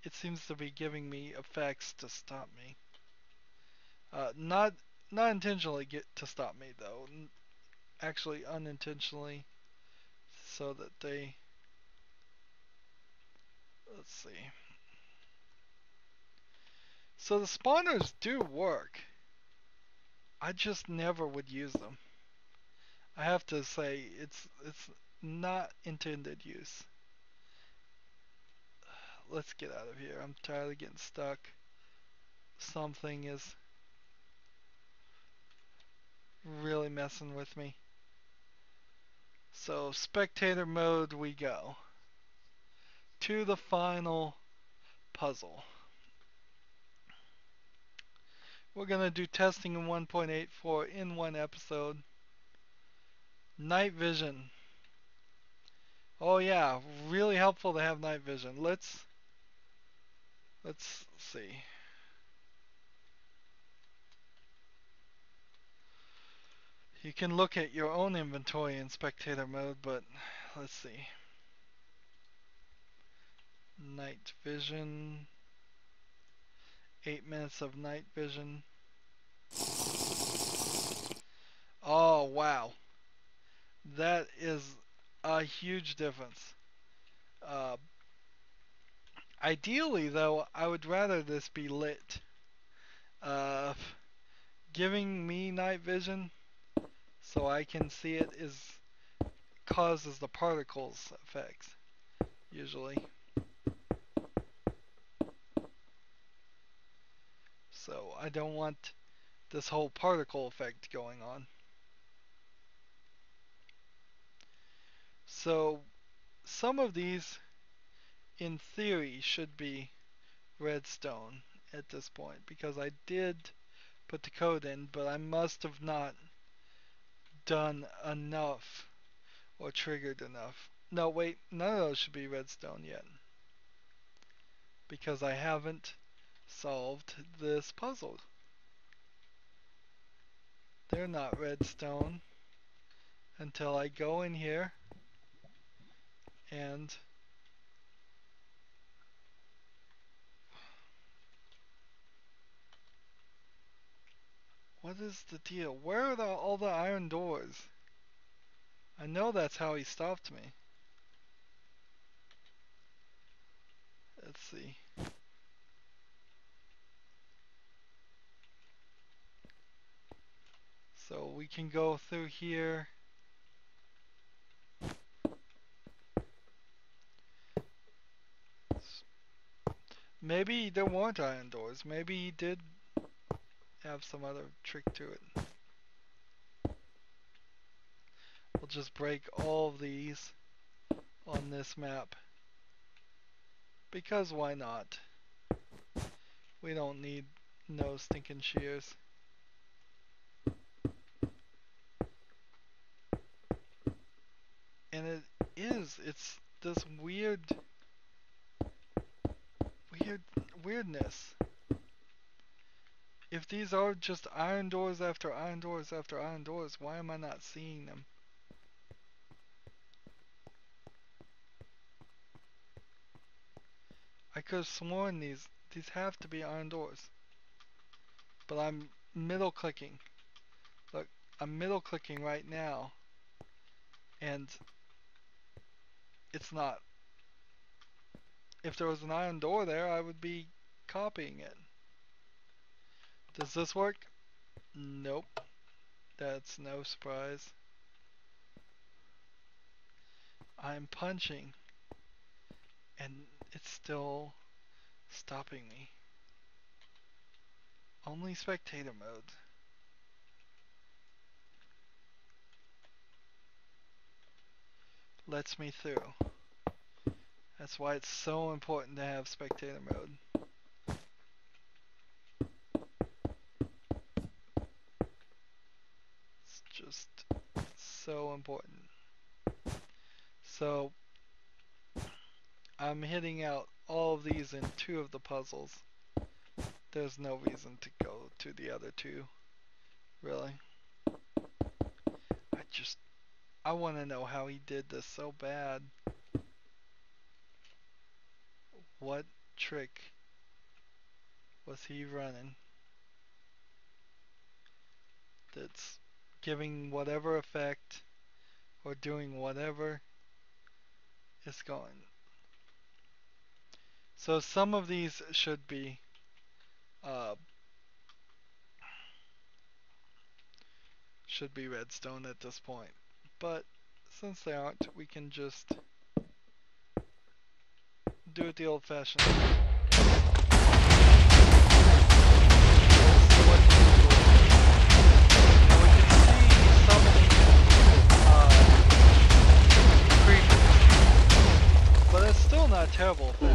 It seems to be giving me effects to stop me. Not intentionally get to stop me though. Actually unintentionally, so that they. Let's see. So the spawners do work. I just never would use them. I have to say it's not intended use. Let's get out of here. I'm tired of getting stuck. Something is really messing with me. So spectator mode we go. To the final puzzle. We're going to do testing in 1.84 in one episode. Night vision. Oh yeah, really helpful to have night vision. Let's see. You can look at your own inventory in spectator mode, but let's see. Night vision. 8 minutes of night vision. Oh wow. That is a huge difference. Ideally though, I would rather this be lit. Giving me night vision so I can see it causes the particles effects usually. So I don't want this whole particle effect going on. So some of these in theory should be redstone at this point because I did put the code in, but I must have not done enough or triggered enough. No, wait, none of those should be redstone yet because I haven't solved this puzzle. They're not redstone until I go in here and what is the deal? Where are all the iron doors? I know that's how he stopped me. Let's see. So we can go through here. Maybe there weren't iron doors. Maybe he did have some other trick to it. We'll just break all of these on this map. Because why not? We don't need no stinking shears. And it's this weirdness. If these are just iron doors after iron doors after iron doors, why am I not seeing them? I could have sworn these have to be iron doors. But I'm middle clicking. Look, I'm middle clicking right now. And it's not. If there was an iron door there, I would be copying it. Does this work? Nope. That's no surprise. I'm punching. And it's still stopping me. Only spectator mode. Lets me through. That's why it's so important to have spectator mode. It's just so important. So I'm hitting out all of these in 2 of the puzzles. There's no reason to go to the other 2, really. I want to know how he did this so bad. What trick was he running that's giving whatever effect or doing whatever is going? So some of these should be redstone at this point, but since they aren't, we can just do it the old-fashioned way. terrible effect.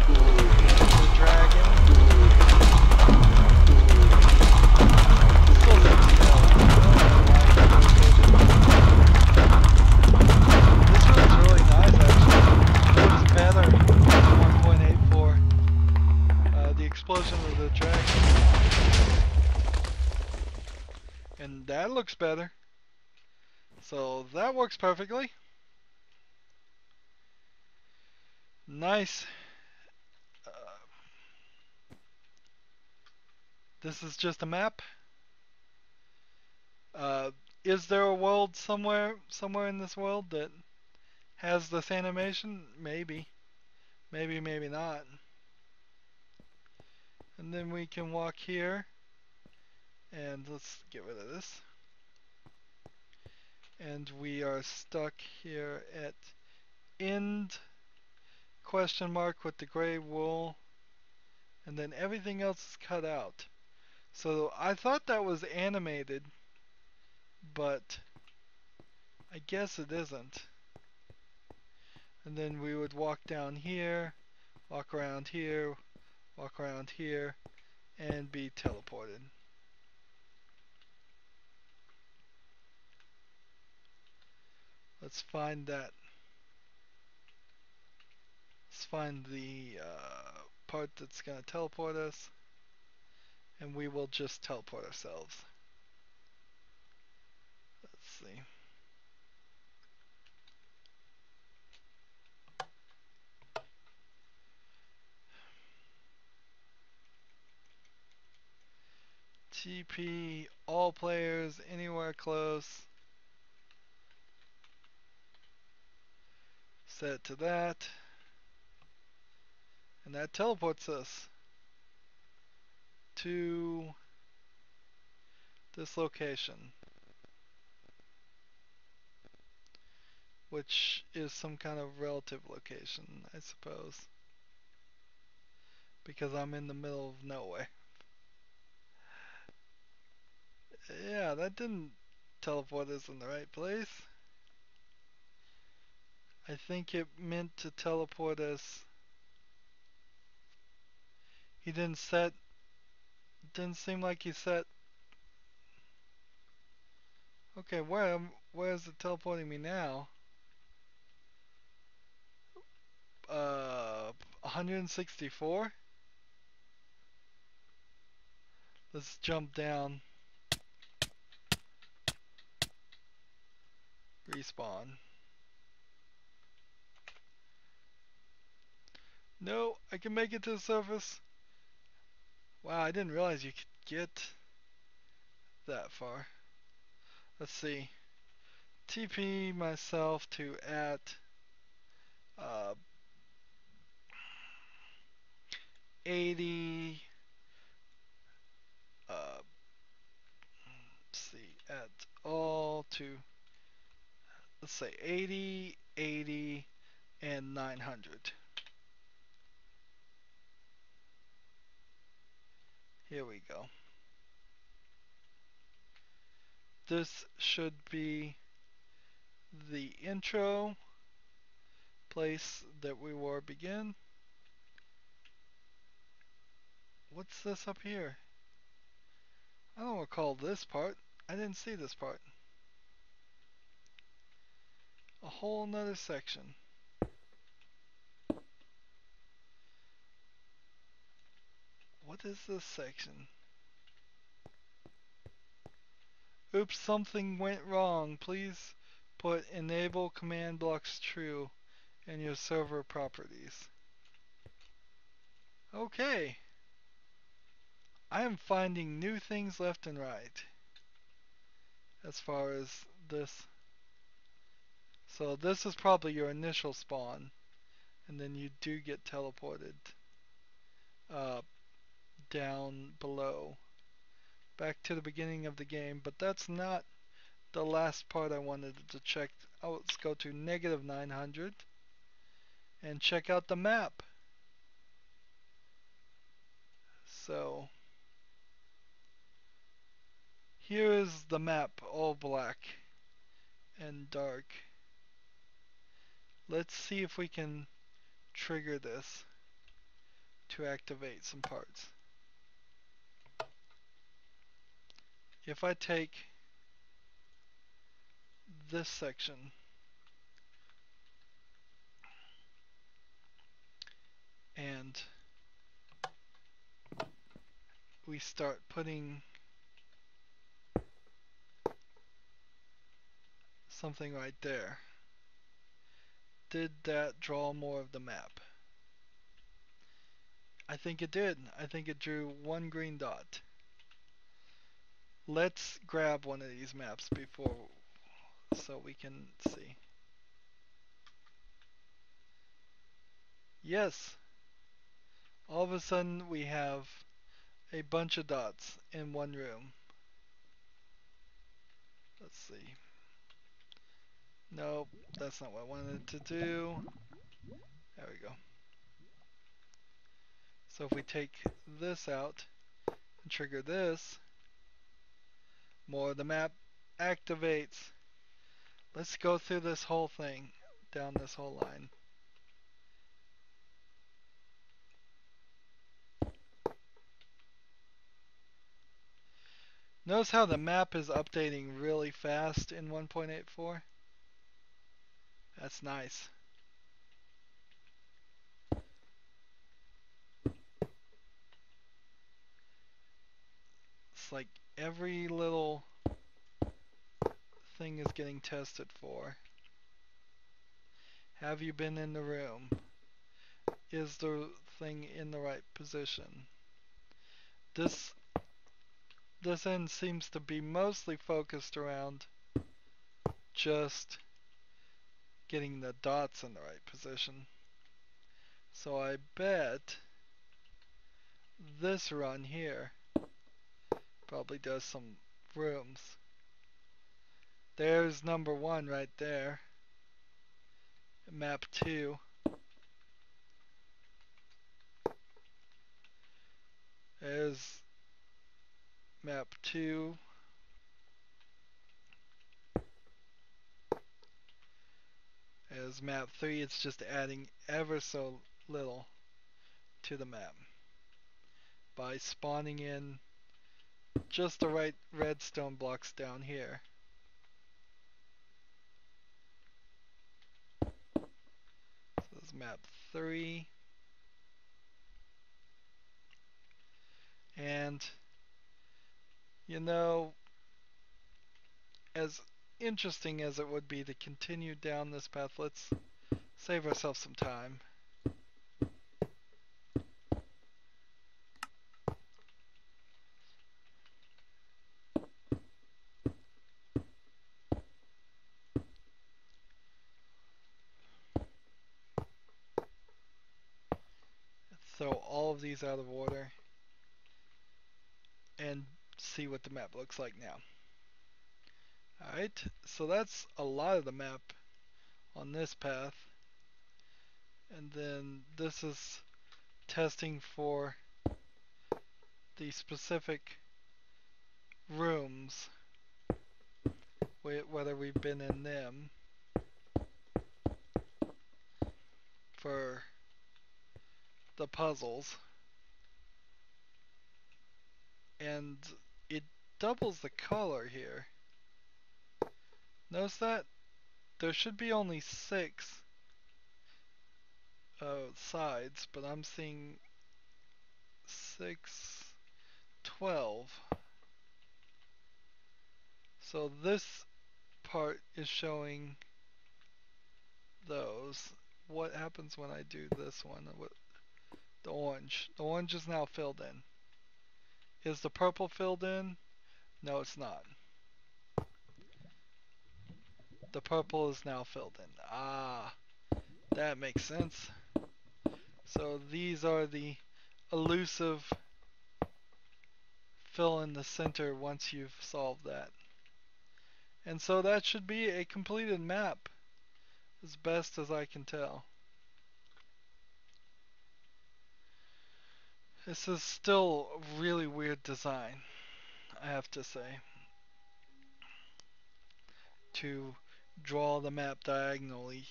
The dragon still looks still. This one's really nice actually. It looks better than 1.84. The explosion of the dragon. And that looks better. So that works perfectly. Nice. This is just a map. Uh, is there a world somewhere in this world that has this animation? Maybe. Maybe not. And then we can walk here. And let's get rid of this. And we are stuck here at end question mark with the gray wool. And then everything else is cut out. So I thought that was animated, but I guess it isn't. And then we would walk down here, walk around here, walk around here, and be teleported. Let's find that. Let's find the part that's going to teleport us, and we will just teleport ourselves. Let's see. TP all players anywhere close. Set it to that. And that teleports us to this location, which is some kind of relative location, I suppose, because I'm in the middle of nowhere. Yeah, that didn't teleport us in the right place. I think it meant to teleport us. He didn't set, didn't seem like he set. Okay, where is it teleporting me now? 164? Let's jump down. Respawn. No, I can make it to the surface. Wow, I didn't realize you could get that far. Let's see. TP myself to at uh, 80. Let's see, at all to, let's say 80, 80, and 900. Here we go. This should be the intro place that we will begin. What's this up here? I don't recall this part. I didn't see this part. A whole nother section. What is this section? Oops, something went wrong. Please put enable command blocks true in your server properties. Okay. I am finding new things left and right as far as this. So this is probably your initial spawn, and then you do get teleported down below back to the beginning of the game, but that's not the last part I wanted to check. Oh, let's go to -900 and check out the map. So here is the map, all black and dark. Let's see if we can trigger this to activate some parts. If I take this section and we start putting something right there, did that draw more of the map? I think it did. I think it drew one green dot. Let's grab one of these maps before so we can see. Yes, all of a sudden we have a bunch of dots in one room. Let's see. Nope, that's not what I wanted to do. There we go. So if we take this out and trigger this, more of the map activates. Let's go through this whole thing, down this whole line. Notice how the map is updating really fast in 1.84? That's nice. It's like every little thing is getting tested for. Have you been in the room? Is the thing in the right position? This end seems to be mostly focused around just getting the dots in the right position. So I bet this run here probably does some rooms. There's number 1 right there. Map 2. There's map 2. There's map 3. It's just adding ever so little to the map by spawning in just the right redstone blocks down here. So this is map 3. And you know, as interesting as it would be to continue down this path, let's save ourselves some time. Throw all of these out of order and see what the map looks like now. Alright, so that's a lot of the map on this path. And then this is testing for the specific rooms, whether we've been in them for the puzzles. And it doubles the color here. Notice that? There should be only 6 sides, but I'm seeing 6, 12. So this part is showing those. What happens when I do this one? The orange. The orange is now filled in. Is the purple filled in? No, it's not. The purple is now filled in. Ah, that makes sense. So these are the elusive fill in the center once you've solved that. And so that should be a completed map, as best as I can tell. This is still a really weird design, I have to say. To draw the map diagonally,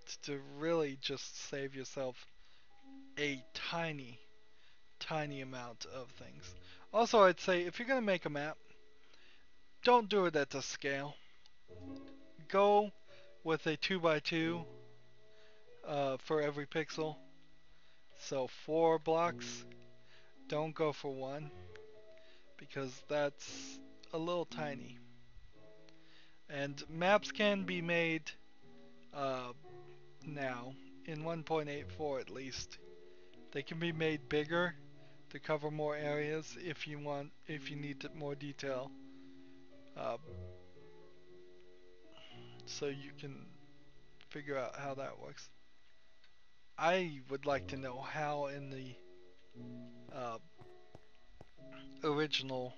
it's to really just save yourself a tiny amount of things. Also, I'd say if you're going to make a map, don't do it at the scale. Go with a 2x2 for every pixel. So 4 blocks. Don't go for 1 because that's a little tiny. And maps can be made uh, now in 1.84 at least. They can be made bigger to cover more areas if you need more detail. Uh, so you can figure out how that works. I would like to know how in the uh, original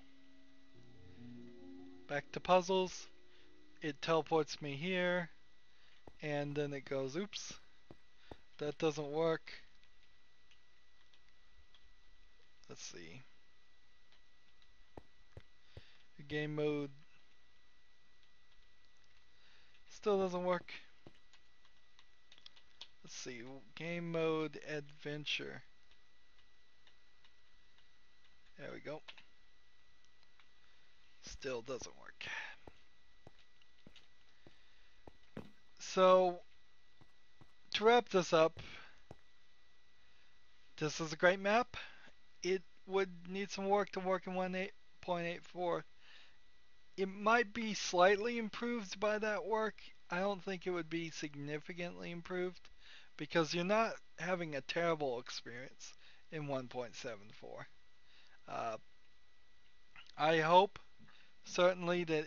back to puzzles it teleports me here and then it goes, oops, that doesn't work. Let's see. Game mode still doesn't work. Let's see. Game mode adventure. There we go. Still doesn't work. So, to wrap this up, this is a great map. It would need some work to work in 1.84. It might be slightly improved by that work. I don't think it would be significantly improved because you're not having a terrible experience in 1.74. Uh, I hope certainly that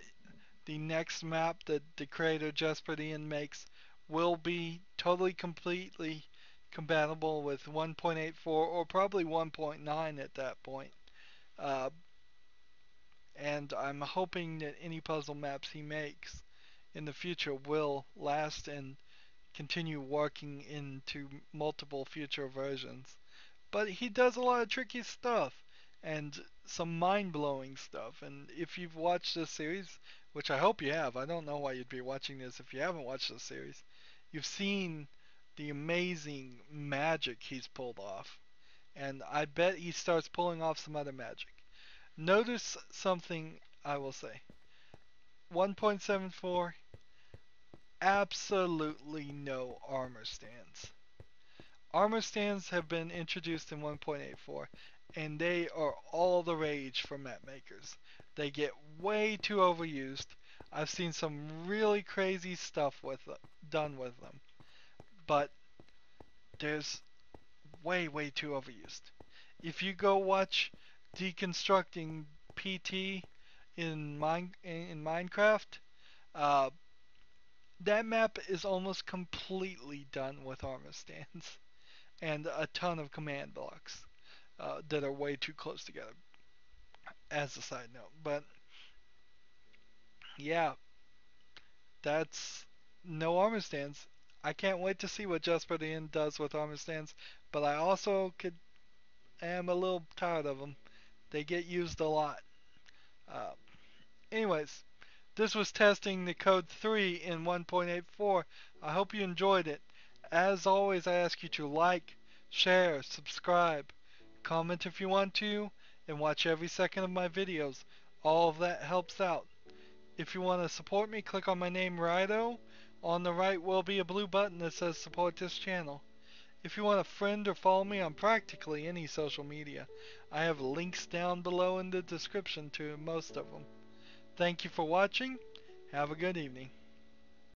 the next map that the creator Jesperdian makes will be totally completely compatible with 1.84 or probably 1.9 at that point. Uh, and I'm hoping that any puzzle maps he makes in the future will last and continue working into multiple future versions. But he does a lot of tricky stuff and some mind-blowing stuff. And if you've watched this series, which I hope you have, I don't know why you'd be watching this if you haven't watched this series, you've seen the amazing magic he's pulled off. And I bet he starts pulling off some other magic. Notice something I will say. 1.74, absolutely no armor stands. Armor stands have been introduced in 1.84, and they are all the rage for map makers. They get way too overused. I've seen some really crazy stuff done with them, but there's way too overused. If you go watch Deconstructing PT in Minecraft, uh, that map is almost completely done with armor stands and a ton of command blocks that are way too close together, as a side note. But yeah, that's no armor stands. I can't wait to see what Jesperdian does with armor stands, but I also am a little tired of them. They get used a lot. Uh, anyways, this was testing the code 3 in 1.84. I hope you enjoyed it. As always, I ask you to like, share, subscribe, comment if you want to, and watch every second of my videos. All of that helps out. If you want to support me, click on my name, Rydo. On the right will be a blue button that says support this channel. If you want to friend or follow me on practically any social media, I have links down below in the description to most of them. Thank you for watching. Have a good evening.